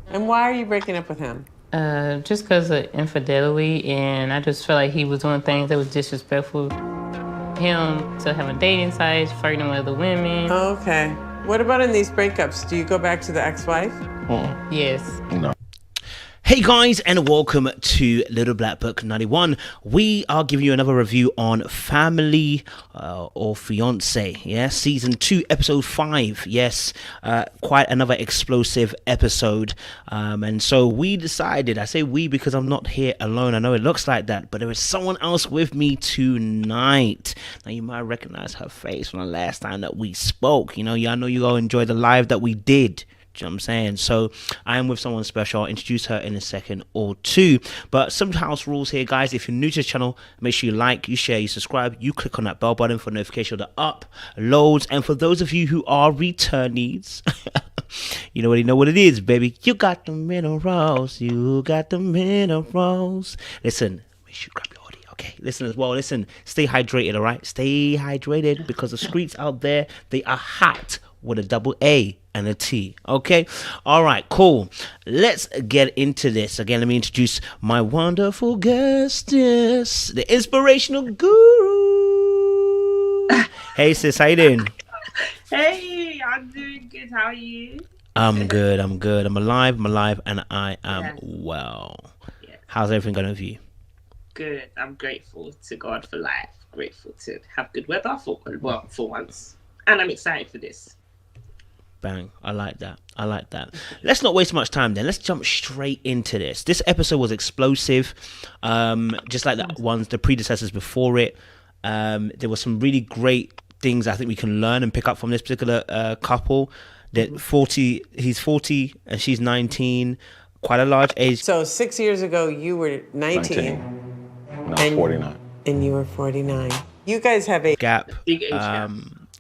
And why are you breaking up with him? Just because of infidelity, and I just felt like he was doing things that was disrespectful. Him to having dating sites, flirting with other women. Okay. What about in these breakups? Do you go back to the ex-wife? Yes. No. Hey guys, and welcome to Little Black Book 91. We are giving you another review on Family or Fiance, yeah, season 2, episode 5. Yes, quite another explosive episode. And so we decided, I say we because I'm not here alone. I know it looks like that, but there is someone else with me tonight. Now you might recognize her face from the last time that we spoke. You know, I know you all enjoyed the live that we did. You know what I'm saying? So I am with someone special. I'll introduce her in a second or two. But some house rules here, guys. If you're new to the channel, make sure you like, you share, you subscribe, you click on that bell button for notification of the uploads. And for those of you who are returnees, you already know what it is, baby. You got the minerals. You got the minerals. Listen, make sure you grab your audio. Okay, listen as well. Listen, stay hydrated, all right? Stay hydrated because the streets out there, they are hot with a double A and a T. Okay, all right, cool. Let's get into this. Again, let me introduce my wonderful guestess, the inspirational guru. Hey sis, how you doing? Hey, I'm doing good. How are you? I'm good. I'm alive, and I am well. Yeah, How's everything going with you? good. I'm grateful to God for life. Grateful to have good weather for once, and I'm excited for this. Bang. I like that. Let's not waste much time then. Let's jump straight into this. This episode was explosive. Just like the predecessors before it. There were some really great things I think we can learn and pick up from this particular couple. That he's 40 and she's 19. Quite a large age. So 6 years ago, you were 19. No, And- 49. And you were 49. You guys have a Gap. Big age gap.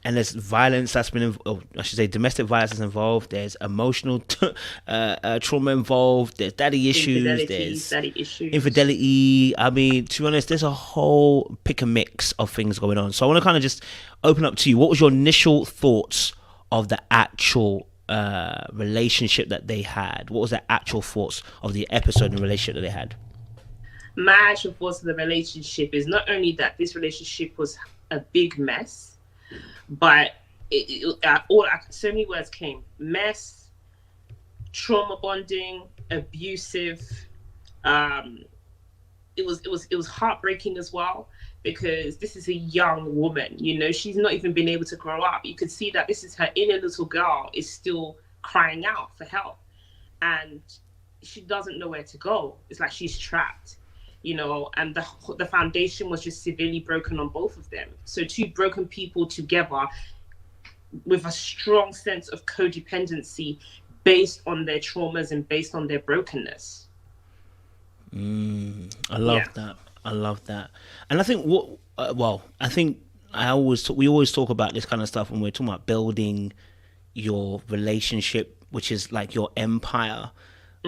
And there's violence that's been, I should say, domestic violence is involved. There's emotional trauma involved. There's daddy issues. There's daddy issues. infidelity. I mean, to be honest, there's a whole pick and mix of things going on. So I want to kind of just open up to you. What was your initial thoughts of the actual relationship that they had? What was the actual thoughts of the episode and relationship that they had? My actual thoughts of the relationship is not only that this relationship was a big mess, but so many words came: mess, trauma bonding, abusive. It was heartbreaking as well, because this is a young woman. You know, she's not even been able to grow up. You could see that this is her inner little girl is still crying out for help, and she doesn't know where to go. It's like she's trapped. You know, and the foundation was just severely broken on both of them. So two broken people together with a strong sense of codependency based on their traumas and based on their brokenness. I love that. And I think we always talk about this kind of stuff when we're talking about building your relationship, which is like your empire.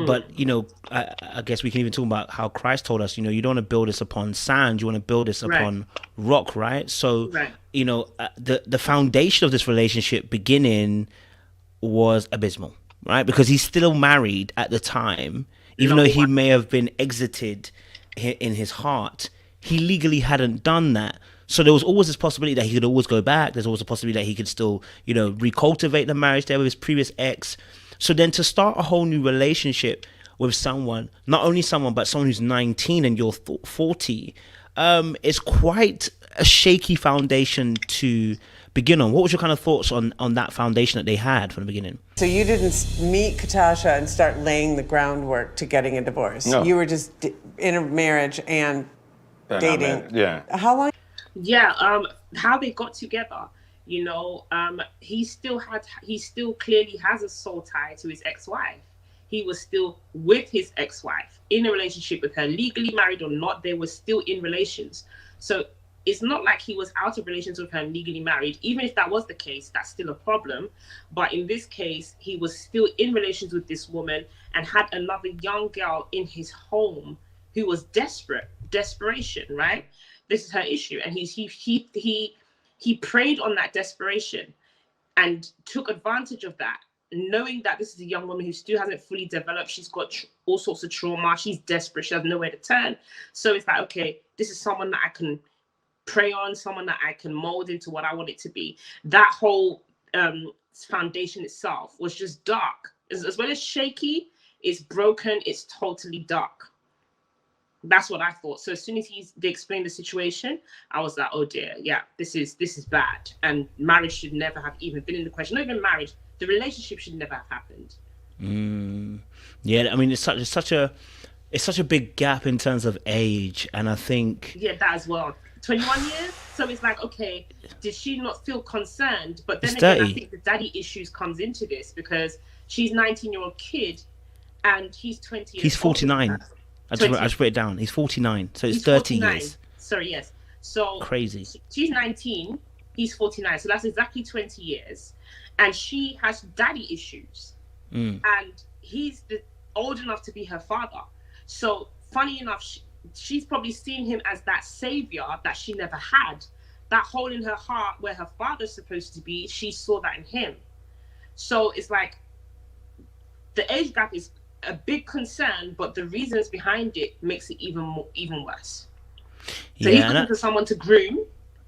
But, you know, I guess we can even talk about how Christ told us, you know, you don't want to build this upon sand, you want to build this upon rock, right? So, you know, the foundation of this relationship beginning was abysmal, right? Because he's still married at the time, even though he may have been exited in his heart, he legally hadn't done that. So there was always this possibility that he could always go back. There's always a possibility that he could still, you know, recultivate the marriage there with his previous ex. So then to start a whole new relationship with someone, not only someone, but someone who's 19 and you're 40, is quite a shaky foundation to begin on. What was your kind of thoughts on that foundation that they had from the beginning? So you didn't meet Katasha and start laying the groundwork to getting a divorce. No. You were just in a marriage and dating. Yeah. How long? Yeah, how they got together. You know, he still clearly has a soul tie to his ex-wife. He was still with his ex-wife, in a relationship with her, legally married or not, they were still in relations. So it's not like he was out of relations with her and legally married. Even if that was the case, that's still a problem. But in this case, he was still in relations with this woman and had another young girl in his home who was desperation, right? This is her issue. And he preyed on that desperation and took advantage of that knowing that this is a young woman who still hasn't fully developed, she's got all sorts of trauma, she's desperate, she has nowhere to turn. So it's like, okay, this is someone that I can prey on, someone that I can mold into what I want it to be. That whole foundation itself was just dark. As well as shaky, it's broken, it's totally dark. That's what I thought. So as soon as they explained the situation, I was like, oh dear, yeah, this is bad. And marriage should never have even been in the question. Not even marriage, the relationship should never have happened. Yeah, I mean, it's such a big gap in terms of age, and I think that as well. 21 years. So it's like, okay, did she not feel concerned? But then It's again, 30. I think the daddy issues comes into this because she's 19-year-old kid and he's 20 years he's 49. older. I just wrote it down. He's 49, so it's He's 30 49. years. Sorry, yes. So Crazy. She's 19, he's 49. So that's exactly 20 years. And she has daddy issues. And he's old enough to be her father. So funny enough, she's probably seen him as that savior that she never had. That hole in her heart where her father's supposed to be, she saw that in him. So it's like the age gap is a big concern, but the reasons behind it makes it even worse. So he's looking for someone to groom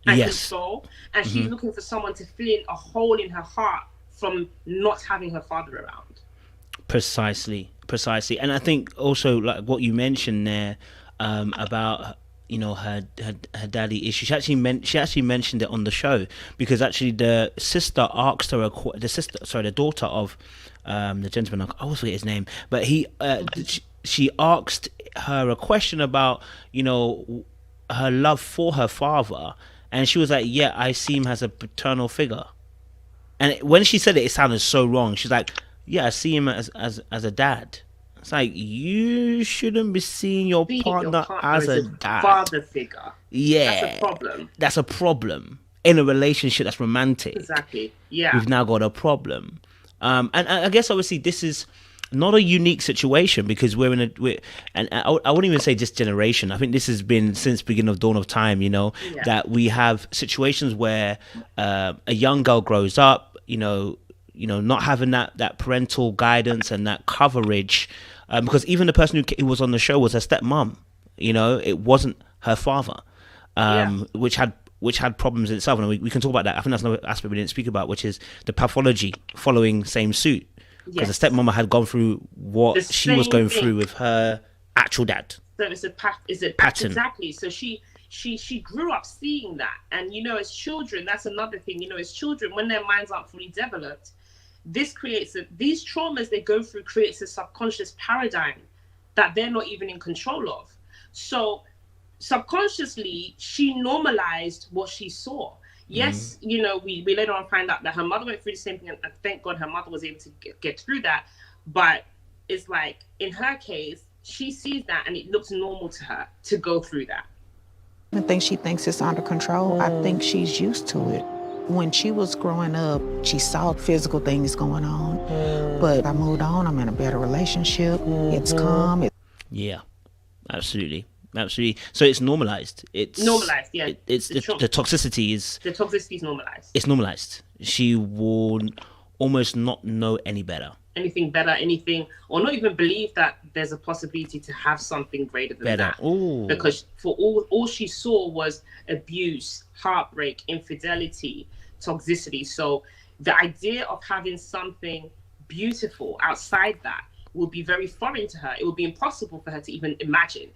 and control, and she's looking for someone to fill in a hole in her heart from not having her father around. Precisely. And I think also, like what you mentioned there, about her daddy issue. She actually mentioned it on the show, because actually the daughter of the gentleman, I always forget his name, but she asked her a question about her love for her father, and she was like, yeah, I see him as a paternal figure. And when she said it, it sounded so wrong. She's like, yeah, I see him as a dad. It's like, you shouldn't be seeing your partner as a dad. Father figure. Yeah. That's a problem. That's a problem. In a relationship that's romantic. Exactly. Yeah. We've now got a problem. And I guess obviously this is not a unique situation, because and I wouldn't even say this generation. I think this has been since beginning of dawn of time, that we have situations where a young girl grows up, not having that parental guidance and that coverage, because even the person who was on the show was her stepmom. It wasn't her father, which had problems in itself, and we can talk about that. I think that's another aspect we didn't speak about, which is the pathology following same suit, because the stepmom had gone through what she was going through with her actual dad. So it's a pattern. Exactly. So she grew up seeing that, and as children, that's another thing. As children, when their minds aren't fully developed, this creates these traumas they go through creates a subconscious paradigm that they're not even in control of. So subconsciously, she normalized what she saw. Yes, we later on find out that her mother went through the same thing, and thank God her mother was able to get through that. But it's like, in her case, she sees that and it looks normal to her to go through that. I think she thinks it's under control. I think she's used to it. When she was growing up, she saw physical things going on. But I moved on. I'm in a better relationship. It's calm. Yeah, absolutely. So it's normalized. It's normalized. Yeah. The toxicity is. The toxicity is normalized. It's normalized. She will almost not know any better. Anything better, or not even believe that there's a possibility to have something greater than that. Ooh. Because for all she saw was abuse, heartbreak, infidelity, toxicity. So the idea of having something beautiful outside that will be very foreign to her. It will be impossible for her to even imagine.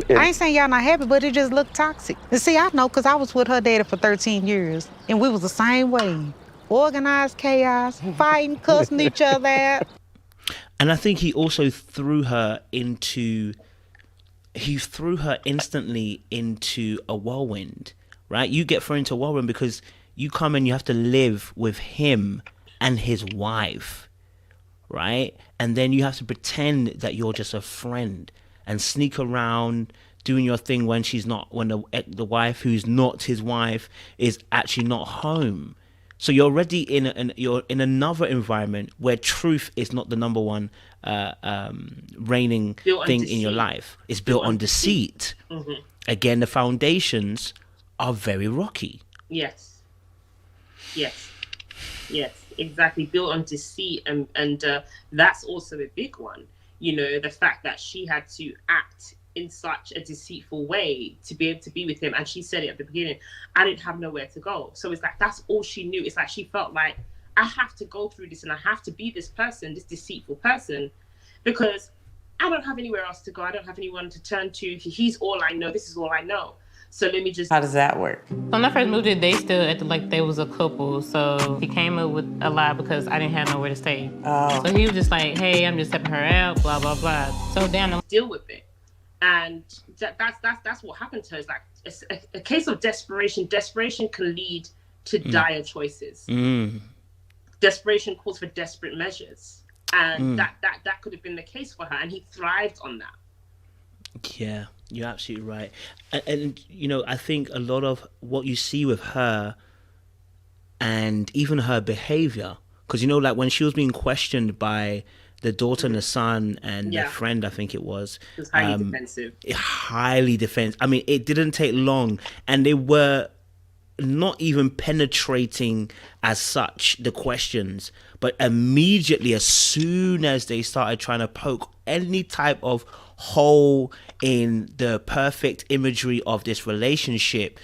I ain't saying y'all not happy, but it just looked toxic. And see, I know, because I was with her daddy for 13 years, and we was the same way. Organized chaos, fighting, cussing each other out. And I think he also threw her instantly into a whirlwind, right? You get thrown into a whirlwind because you come and you have to live with him and his wife, right? And then you have to pretend that you're just a friend and sneak around doing your thing when the wife who's not his wife is actually not home. So you're already you're in another environment where truth is not the number one reigning thing in your life. It's built on deceit. Mm-hmm. Again, the foundations are very rocky. Yes. exactly, built on deceit, and that's also a big one. You know, the fact that she had to act in such a deceitful way to be able to be with him, and she said it at the beginning, I didn't have nowhere to go. So it's like that's all she knew. It's like she felt like, I have to go through this and I have to be this person, this deceitful person, because I don't have anywhere else to go. I don't have anyone to turn to. He's all I know. This is all I know. So let me just... How does that work? When I first moved here, they still acted like they was a couple. So he came up with a lie because I didn't have nowhere to stay. Oh. So he was just like, hey, I'm just helping her out, blah, blah, blah. So down deal with it. And that's what happened to her. It's like a case of desperation. Desperation can lead to dire choices. Desperation calls for desperate measures. And that could have been the case for her. And he thrived on that. Yeah, you're absolutely right. And you know, I think a lot of what you see with her and even her behavior, because, you know, like when she was being questioned by the daughter and the son and the friend, I think it was highly defensive. Highly defensive. I mean, it didn't take long, and they were not even penetrating as such the questions, but immediately, as soon as they started trying to poke any type of hole in the perfect imagery of this relationship,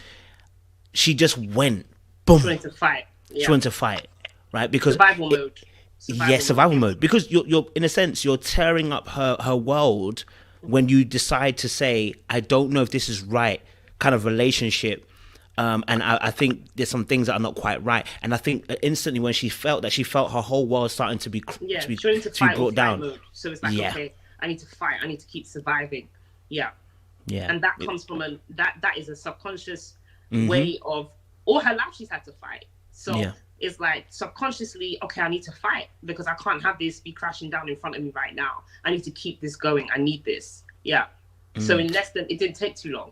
she just went boom. She went to fight. She went to fight, right? Because survival mode. Survival mode. Because you're in a sense, you're tearing up her world when you decide to say, I don't know if this is right kind of relationship. And I think there's some things that are not quite right. And I think instantly when she felt her whole world starting to be brought down. Mode. So it's like, okay, I need to fight. I need to keep surviving. Yeah. And that comes from that is a subconscious way of all her life she's had to fight. So it's like subconsciously, okay, I need to fight because I can't have this be crashing down in front of me right now. I need to keep this going. I need this. Yeah. So in less than, it didn't take too long.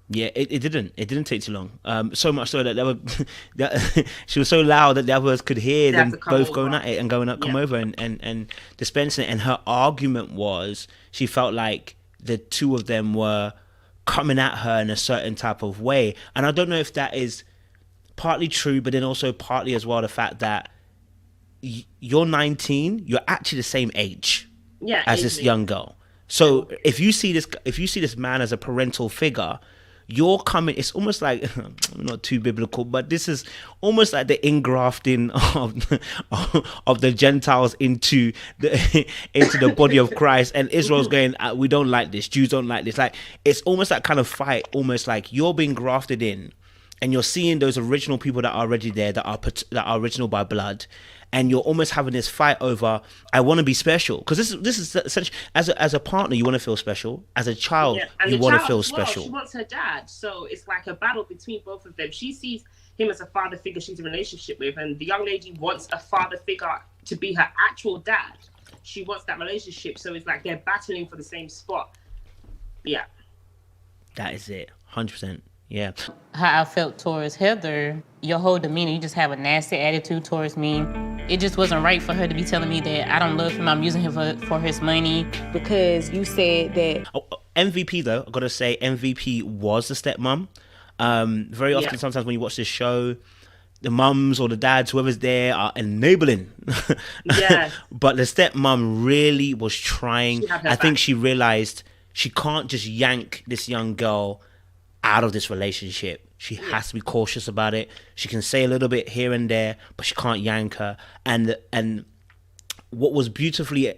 Yeah, it didn't take too long. So much so that she was so loud that the others could hear them both going at it and come over and dispensing it. And her argument was she felt like the two of them were coming at her in a certain type of way. And I don't know if that is partly true, but then also partly as well the fact that you're 19, you're actually the same age as this young girl. So if you see this man as a parental figure, you're coming, it's almost like, not too biblical, but this is almost like the ingrafting of the Gentiles into the body of Christ, and Israel's going, we don't like this, Jews don't like this. Like, it's almost that kind of fight, almost like you're being grafted in, and you're seeing those original people that are already there, that are original by blood, and you're almost having this fight over, I want to be special. Because this is essentially, as a partner, you want to feel special. As a child, you want to feel special. She wants her dad. So it's like a battle between both of them. She sees him as a father figure she's in a relationship with, and the young lady wants a father figure to be her actual dad. She wants that relationship. So it's like they're battling for the same spot. Yeah. That is it. 100%. Yeah. How I felt towards Heather, your whole demeanor, you just have a nasty attitude towards me. It just wasn't right for her to be telling me that I don't love him, I'm using him for his money. Because you said that... MVP though, I've got to say, MVP was the stepmom. Very often, sometimes when you watch this show, the mums or the dads, whoever's there, are enabling. But the stepmom really was trying. I think she realized she can't just yank this young girl out of this relationship. She has to be cautious about it. She can say a little bit here and there, but she can't yank her. And what was beautifully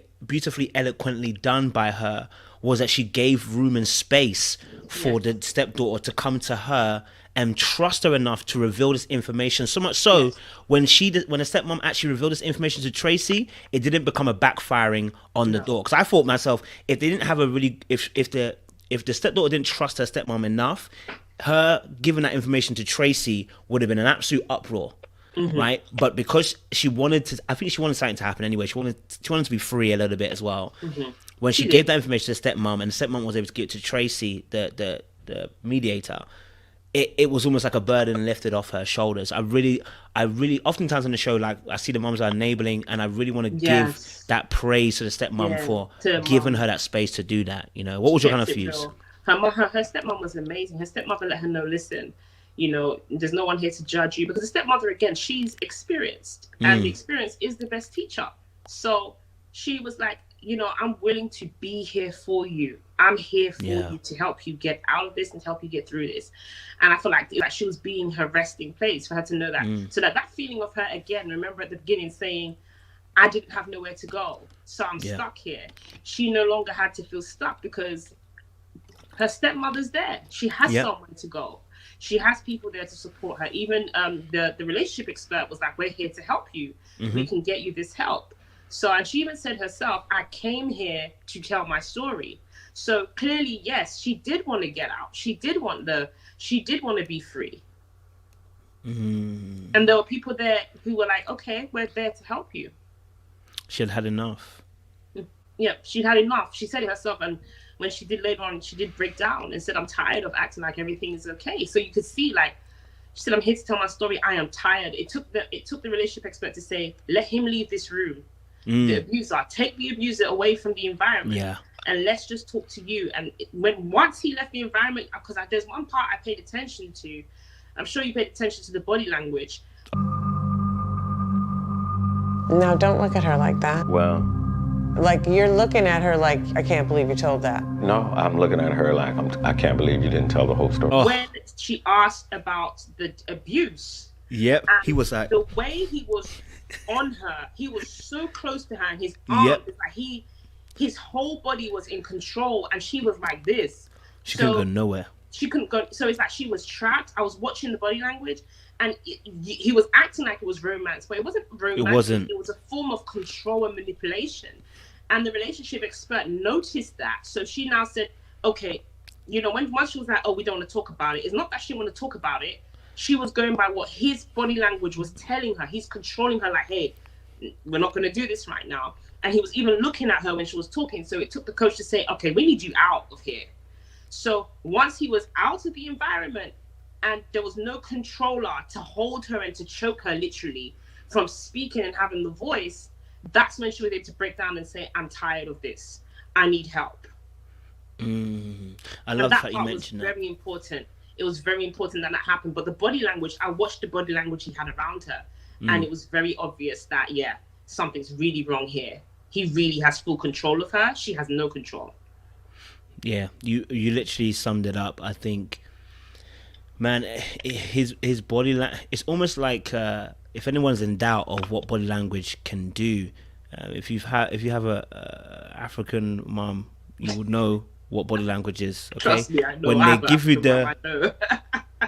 eloquently done by her was that she gave room and space for the stepdaughter to come to her and trust her enough to reveal this information. So much so, when the stepmom actually revealed this information to Tracy, it didn't become a backfiring on the daughter. Because I thought myself, if they didn't have a really, if the stepdaughter didn't trust her stepmom enough, her giving that information to Tracy would have been an absolute uproar, right? But because she wanted to, I think she wanted something to happen anyway. She wanted to be free a little bit as well. When she gave that information to the stepmom, and the stepmom was able to give it to Tracy, the mediator, it was almost like a burden lifted off her shoulders. I really, oftentimes on the show, like I see the moms are enabling, and I really want to give that praise to the stepmom for giving her that space to do that. You know, what was your kind of views? Her stepmom was amazing. Her stepmother let her know, listen, You know, there's no one here to judge you, because the stepmother, again, she's experienced, and the experience is the best teacher. So she was like, you know, I'm willing to be here for you. I'm here for you to help you get out of this and to help you get through this. And I feel like she was being her resting place for her to know that. So that feeling of her, again, remember at the beginning saying, I didn't have nowhere to go, so I'm stuck here. She no longer had to feel stuck because her stepmother's there. She has somewhere to go. She has people there to support her. Even the relationship expert was like, we're here to help you. We can get you this help. So, and she even said herself, I came here to tell my story. So clearly, yes, she did want to get out. She did want to be free. And there were people there who were like, okay, we're there to help you. She had enough. Yeah, she'd had enough. She said it herself, and when she did later on, she did break down and said, I'm tired of acting like everything is okay. So you could see, like, she said, I'm here to tell my story. I am tired. It took the relationship expert to say, let him leave this room. The abuser, take the abuser away from the environment, and let's just talk to you. And once he left the environment, because there's one part I paid attention to, I'm sure you paid attention to the body language. No, don't look at her like that. Well, Like, you're looking at her like, I can't believe you told that. no, I'm looking at her like, I can't believe you didn't tell the whole story. When she asked about the abuse, Yep, he was like, the way he was on her, he was so close to her, and his arm, like his whole body was in control, and she was like this. She couldn't go nowhere. She couldn't go. So it's like she was trapped. I was watching the body language, and he was acting like it was romance, but it wasn't romance. It wasn't. It was a form of control and manipulation. And the relationship expert noticed that. So she now said, okay, you know, once she was like, oh, we don't want to talk about it. It's not that she didn't want to talk about it. She was going by what his body language was telling her. He's controlling her like, hey, we're not going to do this right now. And he was even looking at her when she was talking. So it took the coach to say, okay, we need you out of here. So once he was out of the environment and there was no controller to hold her and to choke her literally from speaking and having the voice, that's when she was able to break down and say, I'm tired of this. I need help. I love the fact you mentioned that. Very important. It was very important that happened. But the body language, I watched the body language he had around her, and it was very obvious that, yeah, something's really wrong here. He really has full control of her. She has no control. Yeah, you literally summed it up. I think, man, his body it's almost like if anyone's in doubt of what body language can do, if you have a African mom, you would know what body language is. Okay, Trust me, I know. When they give you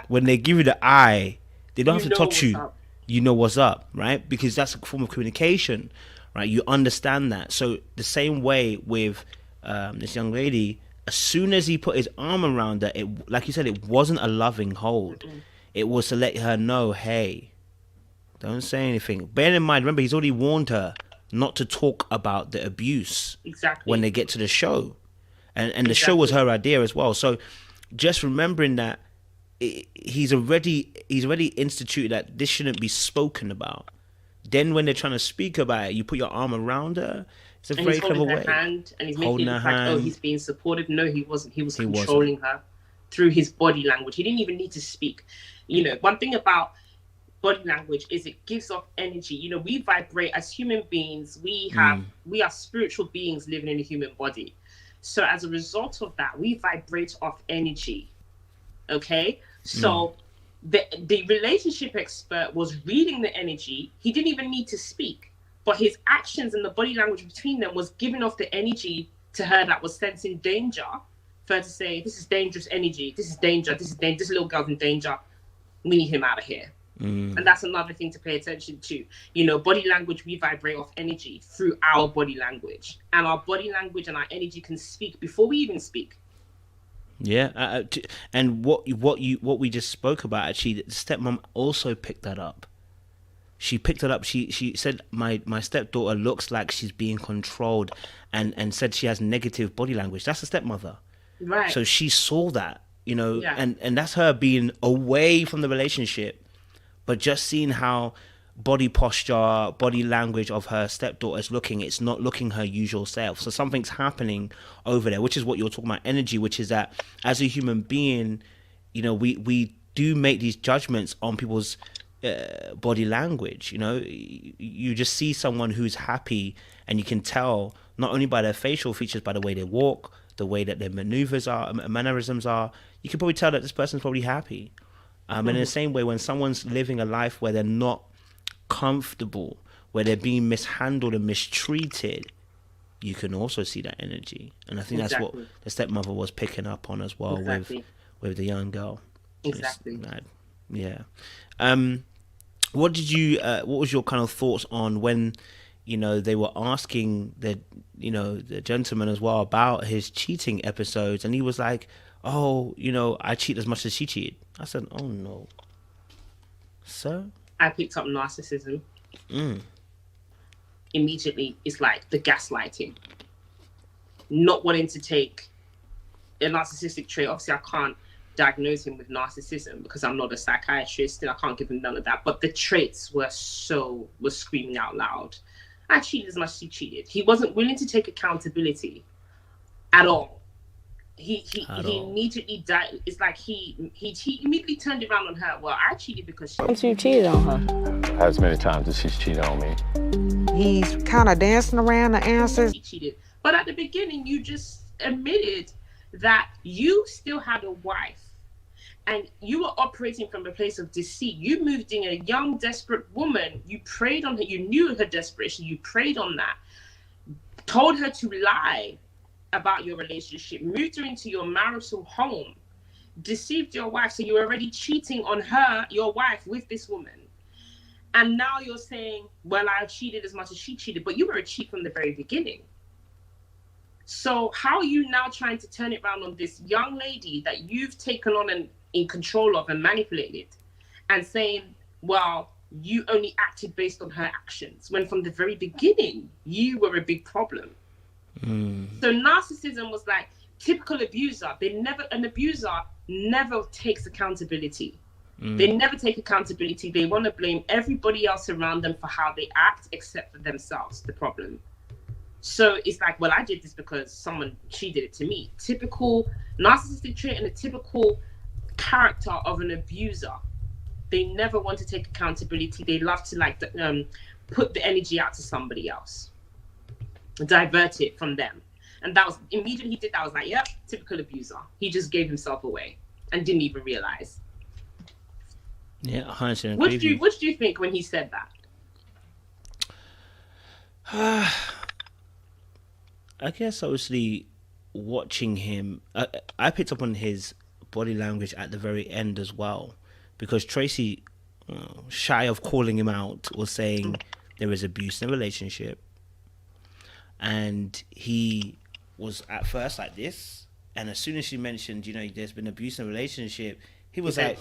when they give you the eye, they don't have to touch you. Up. You know what's up, right? Because that's a form of communication, right? You understand that. So the same way with this young lady, as soon as he put his arm around her, it, like you said, it wasn't a loving hold. It was to let her know, hey, don't say anything. Bear in mind, remember, he's already warned her not to talk about the abuse when they get to the show. And the show was her idea as well. So just remembering that he's already instituted that this shouldn't be spoken about. Then when they're trying to speak about it, you put your arm around her. It's a very clever way. Hand, and he's making it look like, oh, he's being supportive. No, he wasn't. He was controlling her through his body language. He didn't even need to speak. You know, one thing about body language is it gives off energy. You know, we vibrate as human beings. We are spiritual beings living in a human body. So as a result of that, we vibrate off energy. Okay? So the relationship expert was reading the energy. He didn't even need to speak. But his actions and the body language between them was giving off the energy to her that was sensing danger for her to say, this is dangerous energy. This is danger. This is danger. This little girl's in danger. We need him out of here. And that's another thing to pay attention to. You know, body language, we vibrate off energy through our body language. And our body language and our energy can speak before we even speak. Yeah. And what we just spoke about, actually, the stepmom also picked that up. She picked it up. She said, my stepdaughter looks like she's being controlled, and said she has negative body language. That's the stepmother. Right. So she saw that, you know, and that's her being away from the relationship, but just seeing how body posture, body language of her stepdaughter is looking, it's not looking her usual self. So something's happening over there, which is what you're talking about, energy, which is that as a human being, you know, we do make these judgments on people's body language. You know, you just see someone who's happy, and you can tell not only by their facial features, by the way they walk, the way that their mannerisms are. You can probably tell that this person's probably happy. And in the same way, when someone's living a life where they're not comfortable, where they're being mishandled and mistreated, you can also see that energy. And I think that's what the stepmother was picking up on as well with the young girl. Exactly. Yeah. What was your kind of thoughts on when, you know, they were asking the gentleman as well about his cheating episodes, and he was like, oh, you know, I cheat as much as she cheated. I said, oh no. So? I picked up narcissism. Immediately, it's like the gaslighting. Not wanting to take a narcissistic trait. Obviously, I can't diagnose him with narcissism because I'm not a psychiatrist and I can't give him none of that. But the traits were screaming out loud. I cheated as much as he cheated. He wasn't willing to take accountability at all. He immediately died. It's like he immediately turned around on her. Well, I cheated because you cheated on her. As many times as she's cheated on me. He's kind of dancing around the answers. He cheated. But at the beginning, you just admitted that you still had a wife and you were operating from a place of deceit. You moved in a young, desperate woman. You preyed on her. You knew her desperation. You preyed on that. Told her to lie about your relationship. Moved her into your marital home. Deceived your wife. So you were already cheating on her, your wife, with this woman. And now you're saying, well, I cheated as much as she cheated. But you were a cheat from the very beginning. So how are you now trying to turn it around on this young lady that you've taken on and in control of and manipulated, and saying, well, you only acted based on her actions, when from the very beginning, you were a big problem. So narcissism was like typical abuser. An abuser never takes accountability. They never take accountability. They want to blame everybody else around them for how they act, except for themselves, the problem. So it's like, well, I did this because she did it to me. Typical narcissistic trait and a typical character of an abuser. They never want to take accountability. They love to put the energy out to somebody else, divert it from them. And that was immediately he did that. I was like, yep, typical abuser. He just gave himself away and didn't even realize. Yeah, 100%. What did you think when he said that? I guess obviously watching him, I picked up on his body language at the very end as well, because Tracy, shy of calling him out, was saying there is abuse in the relationship, and he was at first like this, and as soon as she mentioned, you know, there's been abuse in the relationship, he was like,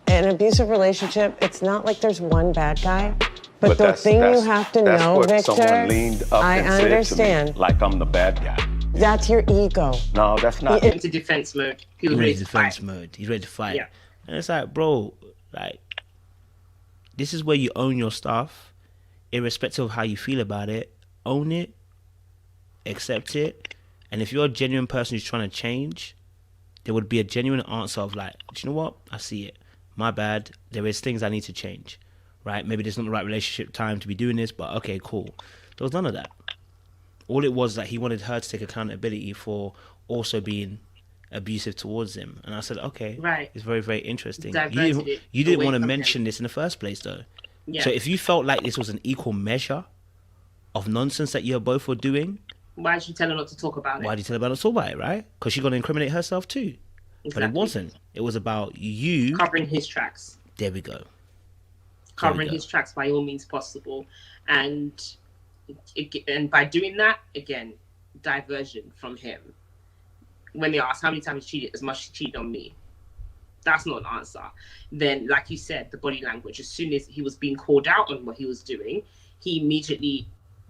An abusive relationship, it's not like there's one bad guy. But the thing you have to know, Victor, someone leaned up I and said understand. to me, like I'm the bad guy. That's your ego. No, that's not. Into defense mode. He was ready to fight. He's ready to fight. Yeah. And it's like, bro, like, this is where you own your stuff, irrespective of how you feel about it. Own it, accept it, and if you're a genuine person who's trying to change, there would be a genuine answer of like, do you know what? I see it. My bad. There is things I need to change. Right? Maybe there's not the right relationship time to be doing this, but okay, cool. There was none of that. All it was that he wanted her to take accountability for also being abusive towards him. And I said, okay, right. It's very, very interesting. Diverted You didn't want to mention this in the first place, though. Yeah. So if you felt like this was an equal measure of nonsense that you both were doing, why did you tell her not to talk about it? Why did you tell her not to talk about it, right? Because she's going to incriminate herself too. Exactly. But it wasn't. It was about you. Covering his tracks. There we go. Covering his tracks by all means possible. And by doing that, again, diversion from him. When they ask how many times he cheated, as much as he cheated on me. That's not an answer. Then, like you said, the body language, as soon as he was being called out on what he was doing, he immediately,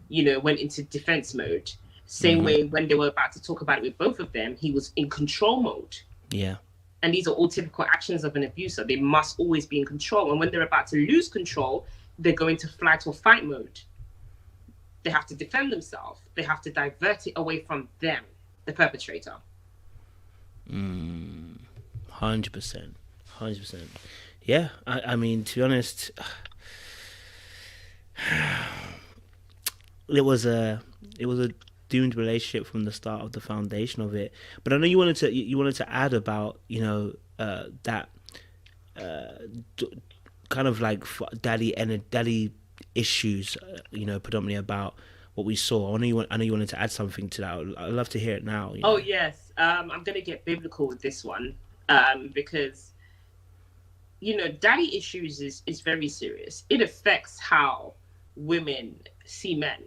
went into defense mode. Same way when they were about to talk about it with both of them, he was in control mode. Yeah. And these are all typical actions of an abuser. They must always be in control. And when they're about to lose control, they're going to flight or fight mode. They have to defend themselves. They have to divert it away from them, the perpetrator. 100%. 100%. Yeah, I mean, to be honest, it was a doomed relationship from the start of the foundation of it. But I know you wanted to add about, you know, that kind of like daddy issues, you know, predominantly about what we saw. I know you wanted to add something to that. I'd love to hear it now. You know? Oh yes, I'm going to get biblical with this one, because, you know, daddy issues is very serious. It affects how women see men,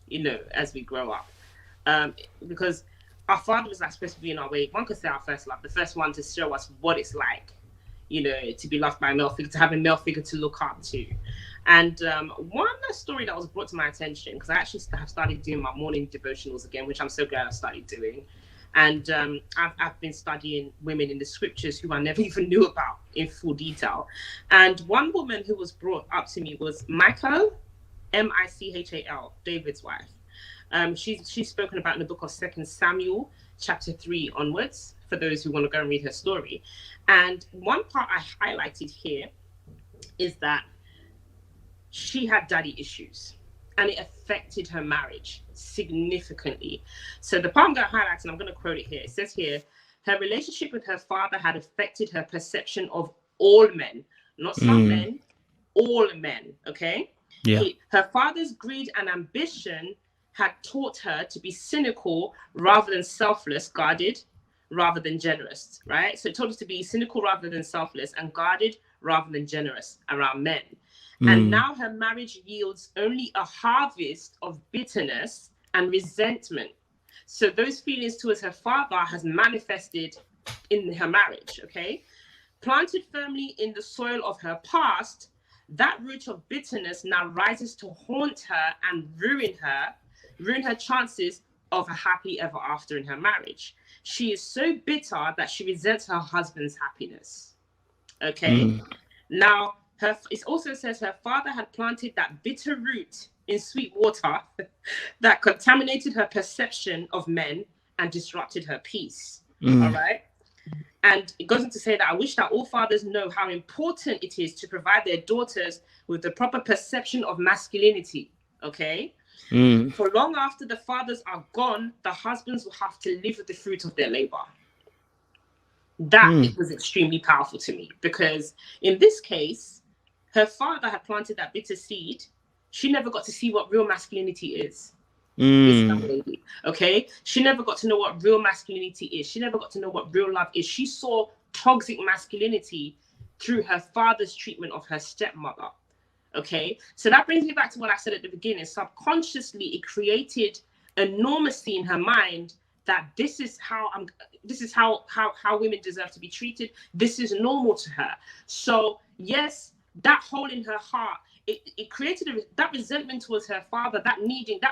you know, as we grow up, because our father was like supposed to be in our way. One could say our first love, the first one to show us what it's like, you know, to be loved by a male figure, to have a male figure to look up to. And one story that was brought to my attention, because I actually have started doing my morning devotionals again, which I'm so glad I started doing. And I've been studying women in the scriptures who I never even knew about in full detail. And one woman who was brought up to me was Michal, Michal, David's wife. She's spoken about in the book of 2 Samuel, chapter 3 onwards, for those who want to go and read her story. And one part I highlighted here is that she had daddy issues, and it affected her marriage significantly. So the part I'm going to highlight, and I'm going to quote it here. It says here, her relationship with her father had affected her perception of all men, not some men, all men, okay? Yeah. Her father's greed and ambition had taught her to be cynical rather than selfless, guarded rather than generous, right? So it taught her to be cynical rather than selfless, and guarded rather than generous around men. And now her marriage yields only a harvest of bitterness and resentment. So those feelings towards her father has manifested in her marriage, okay? Planted firmly in the soil of her past, that root of bitterness now rises to haunt her and ruin her chances of a happy ever after in her marriage. She is so bitter that she resents her husband's happiness, okay? Now, it also says her father had planted that bitter root in sweet water that contaminated her perception of men and disrupted her peace. All right. And it goes on to say that I wish that all fathers know how important it is to provide their daughters with the proper perception of masculinity. Okay. For long after the fathers are gone, the husbands will have to live with the fruit of their labor. That was extremely powerful to me, because in this case, her father had planted that bitter seed. She never got to see what real masculinity is. This young lady, okay? She never got to know what real masculinity is. She never got to know what real love is. She saw toxic masculinity through her father's treatment of her stepmother, okay? So that brings me back to what I said at the beginning. Subconsciously, it created a normacy in her mind that this is how women deserve to be treated. This is normal to her. So yes, that hole in her heart, it created that resentment towards her father, that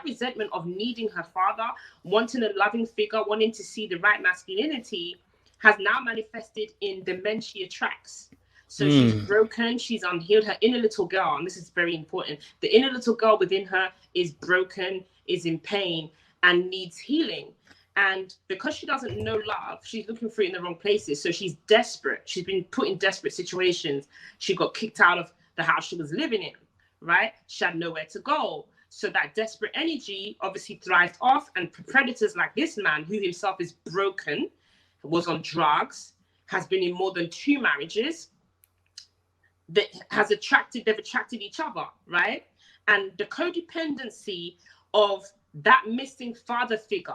resentment of needing her father, wanting a loving figure, wanting to see the right masculinity, has now manifested in the men she attracts. So she's broken, she's unhealed. Her inner little girl, and this is very important, the inner little girl within her is broken, is in pain, and needs healing. And because she doesn't know love, she's looking for it in the wrong places. So she's desperate. She's been put in desperate situations. She got kicked out of the house she was living in, right? She had nowhere to go. So that desperate energy obviously thrived off, and predators like this man, who himself is broken, was on drugs, has been in more than 2 marriages, they've attracted each other, right? And the codependency of that missing father figure,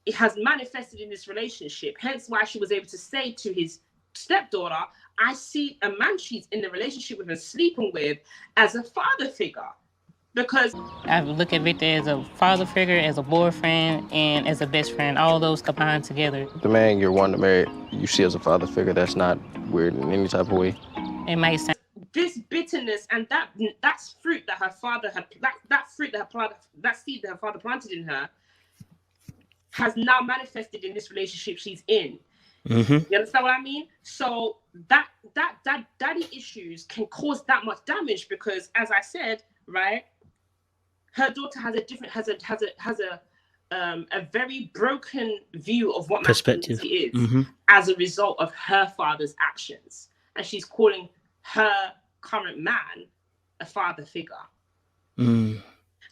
it has manifested in this relationship. Hence why she was able to say to his stepdaughter, I see a man she's in the relationship with and sleeping with as a father figure. Because I look at Victor as a father figure, as a boyfriend, and as a best friend, all those combined together. The man you're wanting to marry, you see as a father figure, that's not weird in any type of way. It might sound this bitterness and that's fruit that her father had, that seed that her father planted in her, has now manifested in this relationship she's in. You understand what I mean? So that daddy issues can cause that much damage, because, as I said, right, her daughter has a very broken view of what masculinity is as a result of her father's actions. and she's calling her current man a father figure.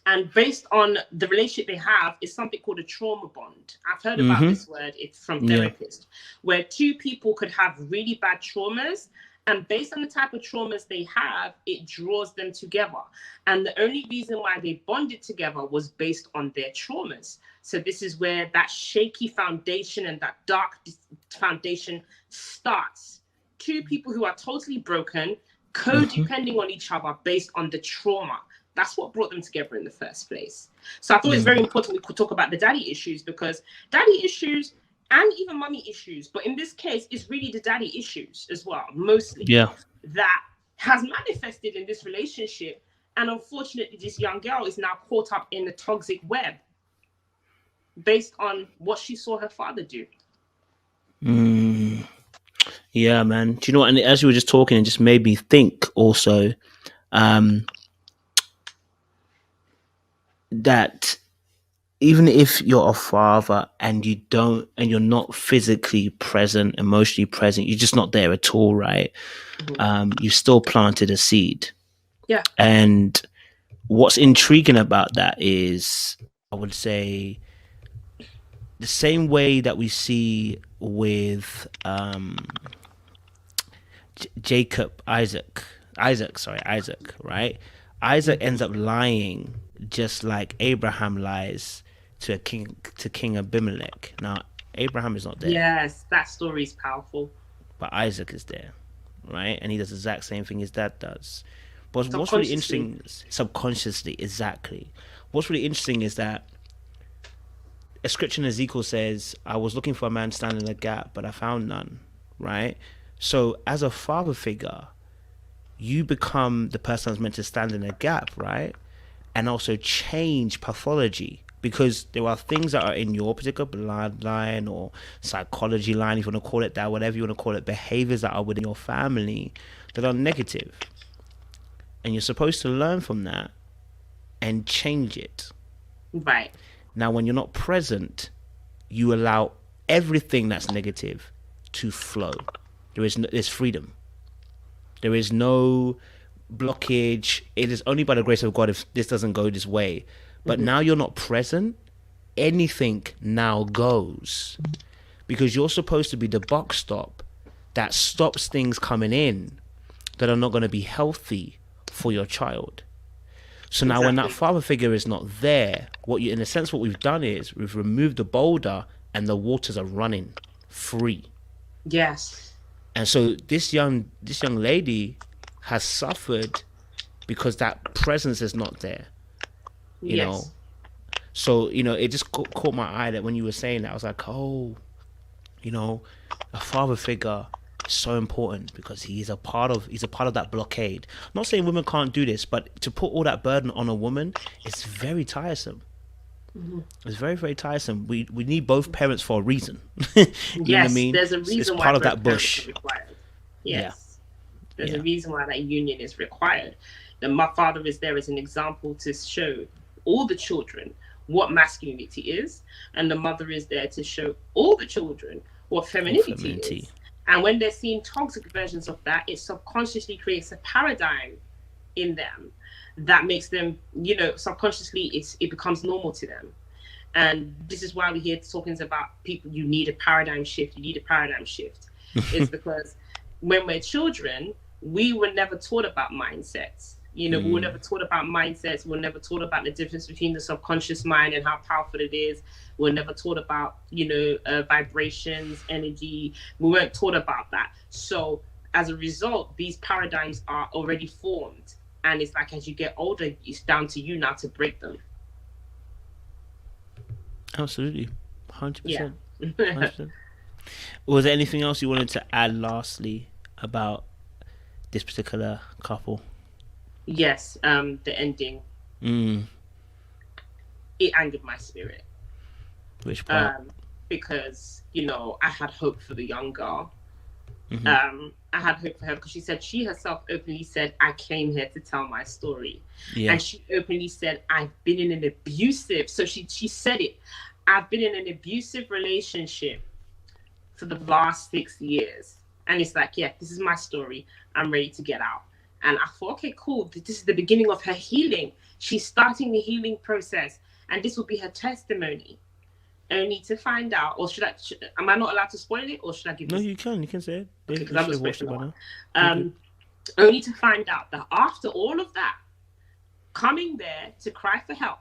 And based on the relationship they have, is something called a trauma bond. I've heard about this word. It's from therapists, where two people could have really bad traumas, and based on the type of traumas they have, it draws them together. And the only reason why they bonded together was based on their traumas. So this is where that shaky foundation and that dark foundation starts. Two people who are totally broken, codepending on each other based on the trauma. That's what brought them together in the first place. So I thought it's very important we could talk about the daddy issues, because daddy issues and even mummy issues, but in this case, it's really the daddy issues as well, mostly, that has manifested in this relationship. And unfortunately, this young girl is now caught up in the toxic web based on what she saw her father do. Yeah, man. Do you know what? And as you were just talking, it just made me think also, that even if you're a father and you're not physically present, emotionally present, you're just not there at all, right? You've still planted a seed. Yeah. And what's intriguing about that is, I would say, the same way that we see with Isaac, right? Isaac ends up lying just like Abraham lies to King Abimelech. Now, Abraham is not there. Yes, that story is powerful. But Isaac is there, right? And he does the exact same thing his dad does. But what's really interesting, subconsciously, exactly. What's really interesting is that a scripture in Ezekiel says, I was looking for a man standing in the gap, but I found none, right? So as a father figure, you become the person that's meant to stand in the gap, right? And also change pathology, because there are things that are in your particular bloodline or psychology line, if you want to call it that, whatever you want to call it, behaviors that are within your family that are negative. And you're supposed to learn from that and change it. Right. Now, when you're not present, you allow everything that's negative to flow. There's freedom. There is no blockage. It is only by the grace of God if this doesn't go this way. But now you're not present, anything now goes. Because you're supposed to be the buck stop that stops things coming in that are not going to be healthy for your child. So now when that father figure is not there, in a sense what we've done is we've removed the boulder and the waters are running free. Yes. And so this young lady has suffered because that presence is not there. You know? So, it just caught my eye that when you were saying that, I was like, oh, a father figure is so important because he's a part of that blockade. I'm not saying women can't do this, but to put all that burden on a woman, it's very tiresome. It's very, very tiresome. We need both parents for a reason. You know what I mean? There's a reason it's why part of both that bush. parents are required. Yes. Yeah. There's a reason why that union is required. And my father is there as an example to show all the children what masculinity is, and the mother is there to show all the children what femininity is. And when they're seeing toxic versions of that, it subconsciously creates a paradigm in them that makes them, subconsciously it becomes normal to them. And this is why we hear talkings about people, you need a paradigm shift. It's because when we're children, we were never taught about mindsets. We were never taught about mindsets. We were never taught about the difference between the subconscious mind and how powerful it is. We were never taught about, vibrations, energy. We weren't taught about that. So as a result, these paradigms are already formed. And it's like, as you get older, it's down to you now to break them. Absolutely. 100%. Yeah. 100%. Was there anything else you wanted to add lastly about this particular couple? Yes, the ending. It angered my spirit. Which part? Because, I had hope for the young girl. I had hope for her because she said, she herself openly said, I came here to tell my story. Yeah. And she openly said, I've been in an abusive, so she said it, I've been in an abusive relationship for the last 6 years. And it's like, yeah, this is my story. I'm ready to get out. And I thought, okay, cool. This is the beginning of her healing. She's starting the healing process. And this will be her testimony. Only to find out, or am I not allowed to spoil it? Or should I give No, you can say it. Okay, you should have watched it by now. Only to find out that after all of that, coming there to cry for help,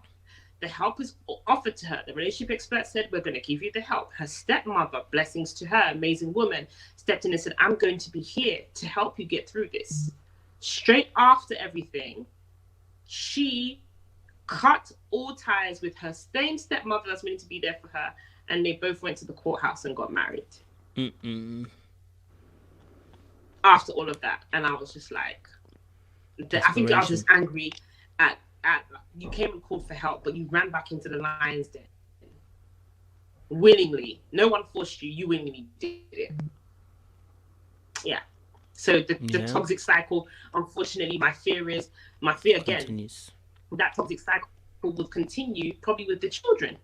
the help is offered to her. The relationship expert said, we're going to give you the help. Her stepmother, blessings to her, amazing woman, stepped in and said, I'm going to be here to help you get through this. Straight after everything, she cut all ties with her same stepmother that's willing to be there for her, and they both went to the courthouse and got married. After all of that. And I was just like, I think I was just angry at you came and called for help, but you ran back into the lion's den willingly. No one forced you. You willingly did it. Yeah. So the toxic cycle, unfortunately, my fear again, continues. That toxic cycle will continue probably with the children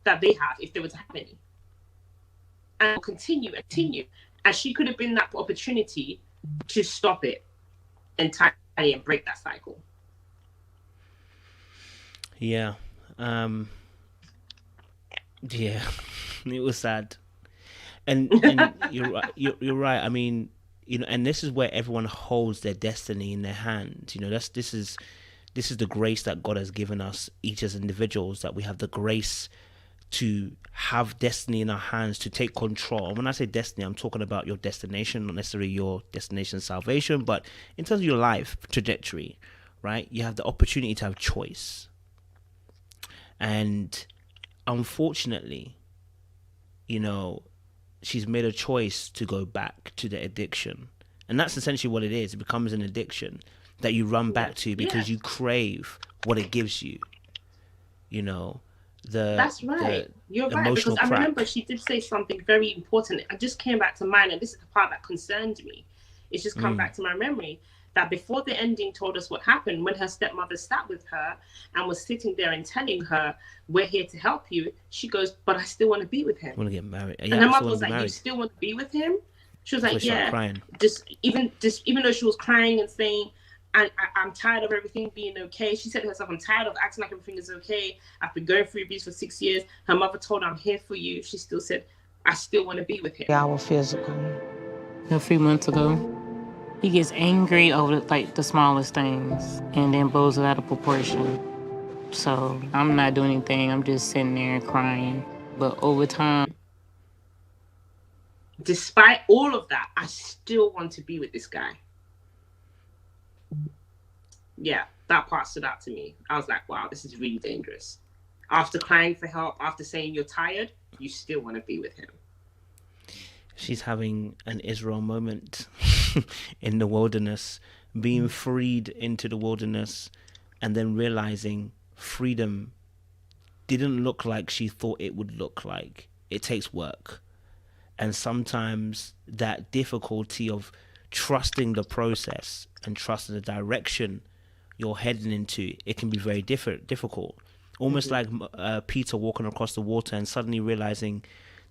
that they have, if they were to have any. And will continue. And she could have been that opportunity to stop it entirely and break that cycle. Yeah. Yeah. It was sad. And you're right. I mean, and this is where everyone holds their destiny in their hands. This is the grace that God has given us, each as individuals, that we have the grace to have destiny in our hands, to take control. And when I say destiny, I'm talking about your destination, not necessarily your destination salvation, but in terms of your life trajectory, right? You have the opportunity to have choice. And unfortunately, she's made a choice to go back to the addiction. And that's essentially what it is. It becomes an addiction that you run back to because you crave what it gives you. That's right. You're right, because I remember she did say something very important. I just came back to mind, and this is the part that concerned me. It's just come back to my memory that before the ending told us what happened, when her stepmother sat with her and was sitting there and telling her, we're here to help you, she goes, but I still want to be with him. I want to get married. And her mother was like, you still want to be with him? She was like, yeah. Crying. Even though she was crying and saying, I'm tired of everything being okay. She said to herself, I'm tired of acting like everything is okay. I've been going through abuse for 6 years. Her mother told her, I'm here for you. She still said, I still want to be with him. Our physical. A few months ago, he gets angry over the smallest things and then blows it out of proportion. So I'm not doing anything. I'm just sitting there crying. But over time, despite all of that, I still want to be with this guy. Yeah, that part stood out to me. I was like, wow, this is really dangerous. After crying for help, after saying you're tired, you still want to be with him. She's having an Israel moment in the wilderness, being freed into the wilderness, and then realizing freedom didn't look like she thought it would look like. It takes work. And sometimes that difficulty of trusting the process and trusting the direction you're heading into, it can be very difficult. Almost like Peter walking across the water and suddenly realizing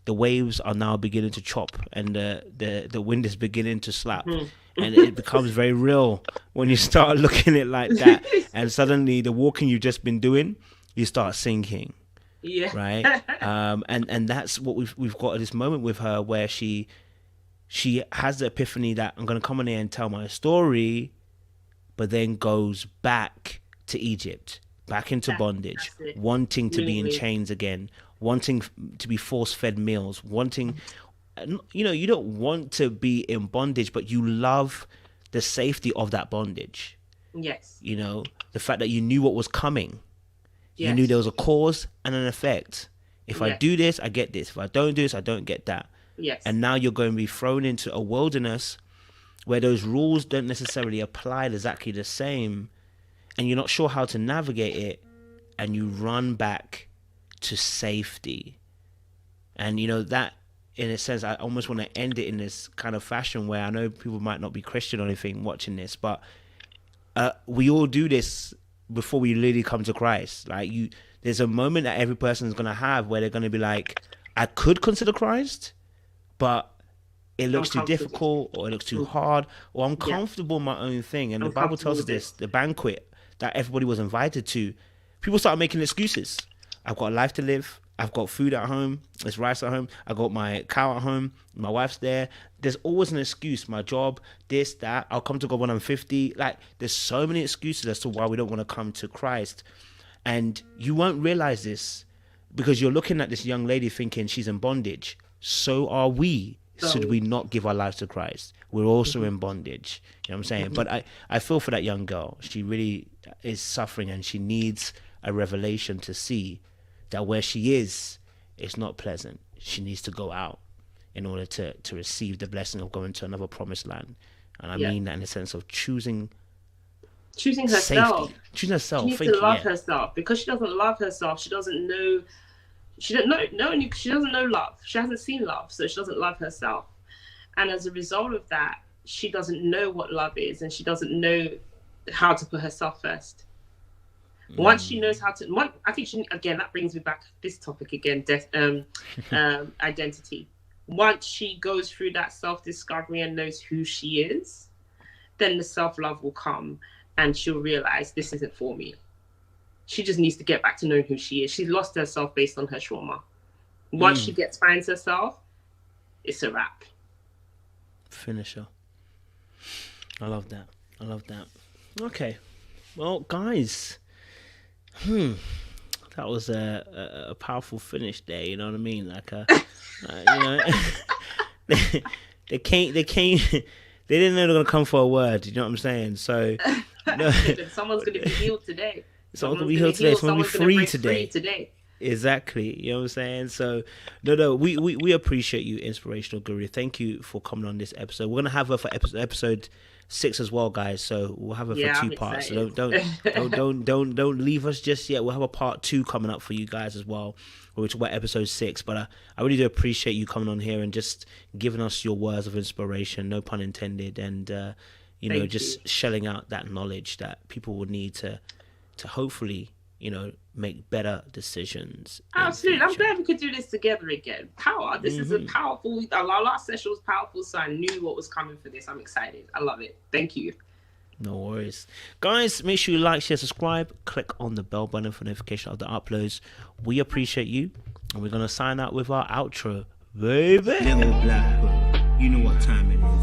the waves are now beginning to chop and the wind is beginning to slap. And it becomes very real when you start looking at it like that. And suddenly the walking you've just been doing, you start sinking. Yeah. Right? And that's what we've got at this moment with her, where she has the epiphany that I'm going to come in here and tell my story, but then goes back to Egypt, back into bondage, wanting to be in chains again, wanting to be force-fed meals, wanting, you don't want to be in bondage, but you love the safety of that bondage. Yes. The fact that you knew what was coming. Yes. You knew there was a cause and an effect. If I do this, I get this. If I don't do this, I don't get that. Yes. And now you're going to be thrown into a wilderness where those rules don't necessarily apply exactly the same, and you're not sure how to navigate it, and you run back to safety. And that, in a sense, I almost want to end it in this kind of fashion where I know people might not be Christian or anything watching this, but we all do this before we really come to Christ. Like, there's a moment that every person is going to have where they're going to be like, I could consider Christ, but it looks too difficult, or it looks too hard, or I'm comfortable in my own thing. And the Bible tells us this, the banquet that everybody was invited to, people started making excuses. I've got a life to live. I've got food at home. There's rice at home. I got my cow at home. My wife's there. There's always an excuse. My job, this, that. I'll come to God when I'm 50. Like, there's so many excuses as to why we don't want to come to Christ. And you won't realize this because you're looking at this young lady thinking she's in bondage. So are we. Should we not give our lives to Christ? We're also in bondage. You know what I'm saying? But I feel for that young girl. She really is suffering, and she needs a revelation to see that where she is, it's not pleasant. She needs to go out in order to receive the blessing of going to another promised land. And I mean that in the sense of choosing herself. Safety. Choosing herself. She needs to love herself. Because she doesn't love herself, she doesn't know. She doesn't know love. She hasn't seen love, so she doesn't love herself. And as a result of that, she doesn't know what love is, and she doesn't know how to put herself first. Once she knows how to, I think again, that brings me back to this topic again, identity. Once she goes through that self-discovery and knows who she is, then the self-love will come, and she'll realize this isn't for me. She just needs to get back to knowing who she is. She's lost herself based on her trauma. Once she finds herself, it's a wrap. Finisher. I love that. Okay. Well, guys, that was a powerful finish there. You know what I mean? Like they came. They didn't know they were gonna come for a word. You know what I'm saying? So someone's gonna be healed today. Someone's gonna be healed today. Someone's gonna be free today. Exactly. You know what I'm saying? So no, we appreciate you, Inspirational Guru. Thank you for coming on this episode. We're gonna have her for episode 6 as well, guys. So we'll have her for 2 parts. So don't leave us just yet. We'll have a part 2 coming up for you guys as well, which will be episode 6. But I really do appreciate you coming on here and just giving us your words of inspiration, no pun intended, and just shelling out that knowledge that people would need to hopefully, make better decisions. Absolutely. I'm glad we could do this together again. Power. This is a powerful, our last session was powerful, so I knew what was coming for this. I'm excited. I love it. Thank you. No worries. Guys, make sure you like, share, subscribe, click on the bell button for notification of the uploads. We appreciate you, and we're going to sign out with our outro. Baby. Little Black, you know what time it is.